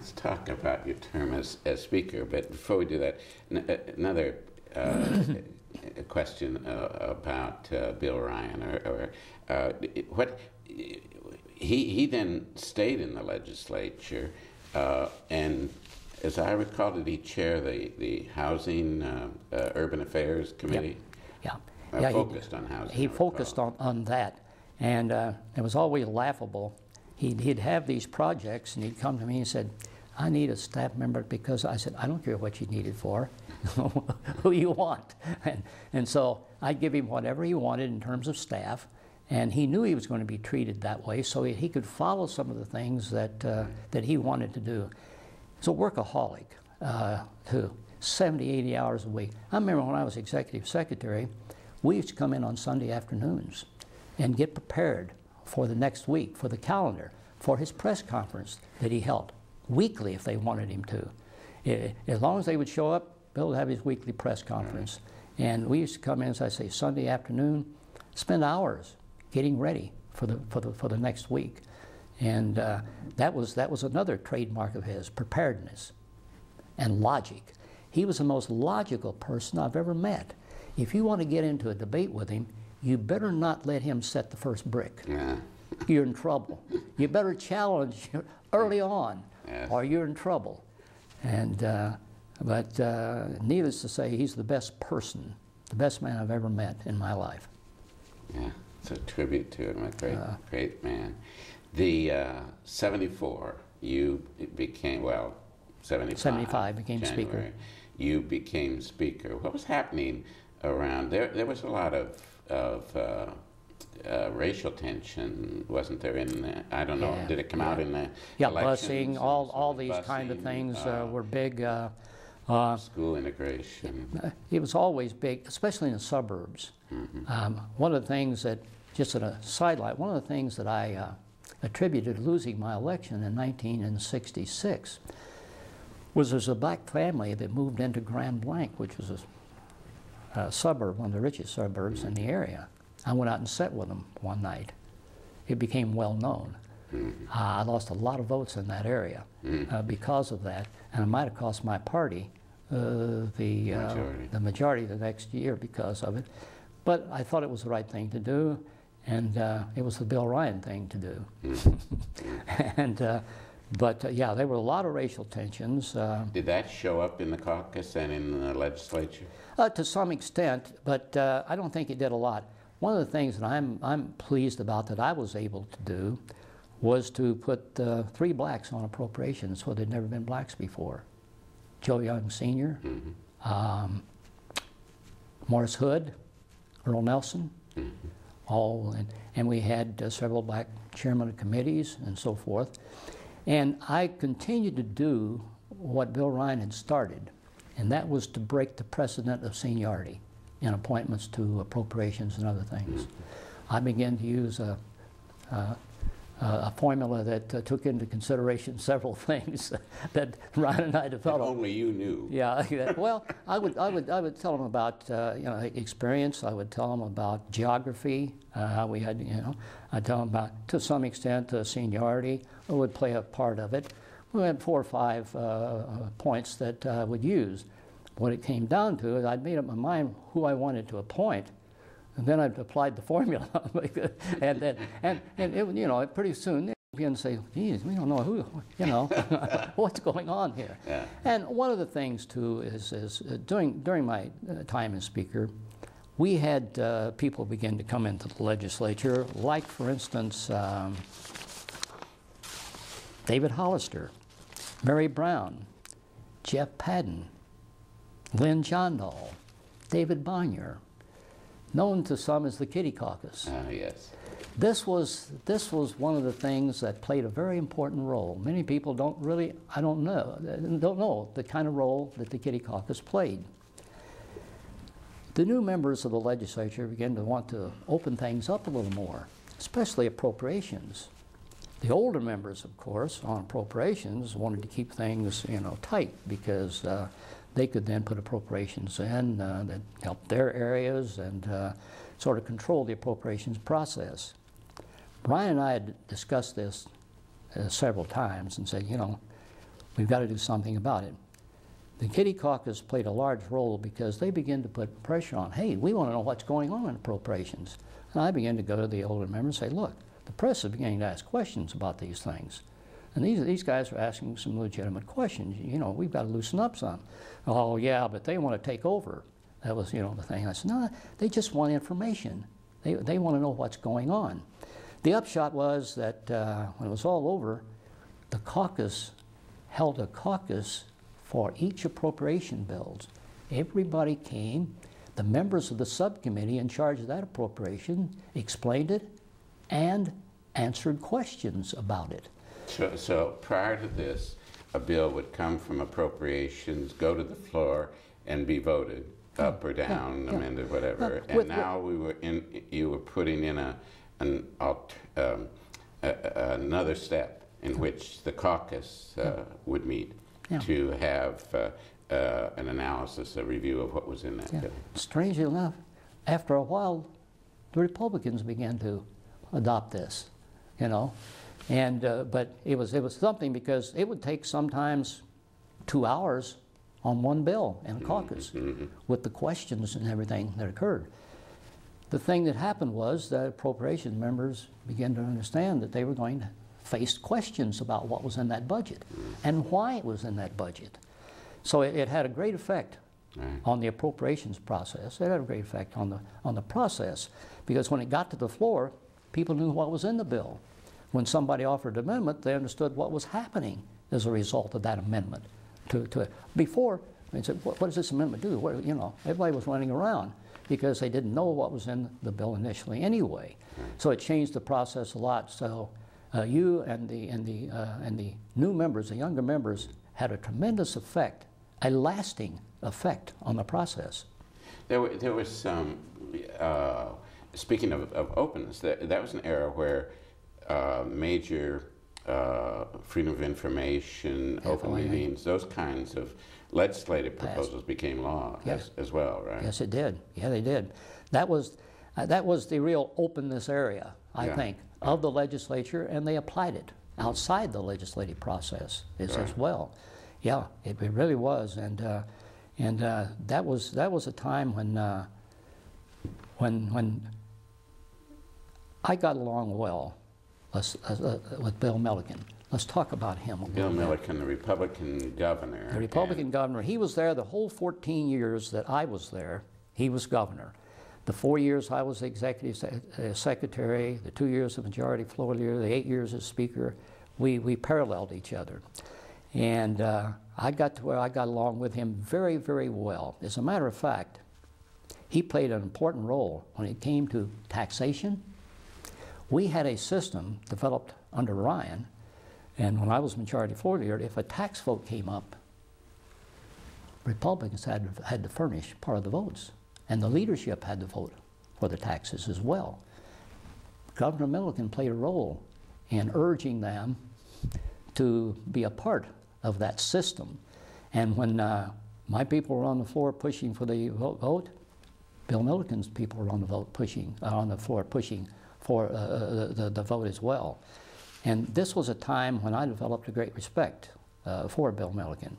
let's talk about your term as speaker. But before we do that, another question about Bill Ryan, what he then stayed in the legislature, and as I recall, did he chair the Housing Urban Affairs Committee? Yeah, focused on housing. He focused on that, and it was always laughable. He'd have these projects, and he'd come to me and said, "I need a staff member," because I said, "I don't care what you need it for, who you want." And so I'd give him whatever he wanted in terms of staff, and he knew he was going to be treated that way, so he could follow some of the things that he wanted to do. He's a workaholic, too, 70, 80 hours a week. I remember when I was executive secretary, we used to come in on Sunday afternoons and get prepared for the next week, for the calendar, for his press conference that he held weekly if they wanted him to. As long as they would show up, Bill would have his weekly press conference. And we used to come in, as I say, Sunday afternoon, spend hours getting ready for the next week. And that was another trademark of his, preparedness and logic. He was the most logical person I've ever met. If you want to get into a debate with him, you better not let him set the first brick. Yeah. You're in trouble. You better challenge early on, yes, or you're in trouble. And but needless to say, he's the best person, the best man I've ever met in my life. Yeah, it's a tribute to him, a great man. The 74, you became, well, 75 became January, speaker. You became speaker. What was happening around there? There was a lot of racial tension, wasn't there? I don't know. Did it come out in the busing, all these kind of things were big. School integration. It was always big, especially in the suburbs. Mm-hmm. One of the things that, just at a sidelight, one of the things that I attributed losing my election in 1966 was there's a black family that moved into Grand Blanc, which was a suburb, one of the richest suburbs in the area. I went out and sat with them one night. It became well known. I lost a lot of votes in that area because of that, and it might have cost my party the majority the next year because of it. But I thought it was the right thing to do, and it was the Bill Ryan thing to do. And yeah, there were a lot of racial tensions. Did that show up in the caucus and in the legislature? To some extent, but I don't think it did a lot. One of the things that I'm pleased about that I was able to do was to put 3 blacks on appropriations where there'd never been blacks before. Joe Young Sr., Morris Hood, Earl Nelson, all, and we had several black chairmen of committees and so forth. And I continued to do what Bill Ryan had started, and that was to break the precedent of seniority in appointments to appropriations and other things. I began to use a formula that took into consideration several things that Ryan and I developed. That only you knew. Yeah. Well, I would tell them about experience. I would tell them about geography. How we had, I'd tell them about, to some extent, seniority would play a part of it. We had 4 or 5 points that I would use. What it came down to is I'd made up my mind who I wanted to appoint, and then I'd applied the formula, and it, pretty soon they began to say, "Geez, we don't know who, what's going on here." Yeah. And one of the things too is during my time as speaker, we had people begin to come into the legislature, like for instance David Hollister, Mary Brown, Jeff Padden, Lynn Jondal, David Bonnier, known to some as the Kitty Caucus. Yes. This was one of the things that played a very important role. Many people don't know the kind of role that the Kitty Caucus played. The new members of the legislature began to want to open things up a little more, especially appropriations. The older members, of course, on appropriations wanted to keep things, tight because they could then put appropriations in that helped their areas and sort of control the appropriations process. Brian and I had discussed this several times and said, we've got to do something about it. The Kitty Caucus played a large role because they began to put pressure on, hey, we want to know what's going on in appropriations. And I began to go to the older members and say, look, the press is beginning to ask questions about these things. And these guys are asking some legitimate questions. You know, we've got to loosen up some. Oh, yeah, but they want to take over. That was, you know, the thing. I said, no, they just want information. They want to know what's going on. The upshot was that when it was all over, the caucus held a caucus for each appropriation bills. Everybody came. The members of the subcommittee in charge of that appropriation explained it and answered questions about it. So prior to this, a bill would come from appropriations, go to the floor, and be voted up or down, amended, whatever. And now you were putting in another step in which the caucus would meet to have an analysis, a review of what was in that bill. Strangely enough, after a while, the Republicans began to adopt this, you know. And but it was something, because it would take sometimes 2 hours on one bill in a caucus with the questions and everything that occurred. The thing that happened was that appropriation members began to understand that they were going to face questions about what was in that budget and why it was in that budget. So it had a great effect on the appropriations process. It had a great effect on the process, because when it got to the floor, people knew what was in the bill. When somebody offered an amendment, they understood what was happening as a result of that amendment. Before, they said, what does this amendment do? What, you know, everybody was running around because they didn't know what was in the bill initially anyway. So it changed the process a lot. So you and the new members, the younger members, had a tremendous effect, a lasting effect on the process. There was some, speaking of openness, that was an era where major freedom of information, open meetings, those kinds of legislative proposals became law as well, right? Yes, it did. Yeah, they did. That was the real openness area, I think, of the legislature, and they applied it outside the legislative process as well. Yeah, it really was, and that was a time when I got along well with Bill Milliken. Let's talk about him a Bill little bit. Milliken, the Republican governor. The Republican governor. He was there the whole 14 years that I was there. He was governor. The 4 years I was executive secretary, the 2 years of majority floor leader, the 8 years as speaker, we paralleled each other. And I got to where I got along with him very, very well. As a matter of fact, he played an important role when it came to taxation. We had a system developed under Ryan, and when I was majority floor leader, if a tax vote came up, Republicans had to furnish part of the votes, and the leadership had to vote for the taxes as well. Governor Milliken played a role in urging them to be a part of that system. And when my people were on the floor pushing for the vote, Bill Milliken's people were on the floor pushing for the vote as well. And this was a time when I developed a great respect for Bill Milliken.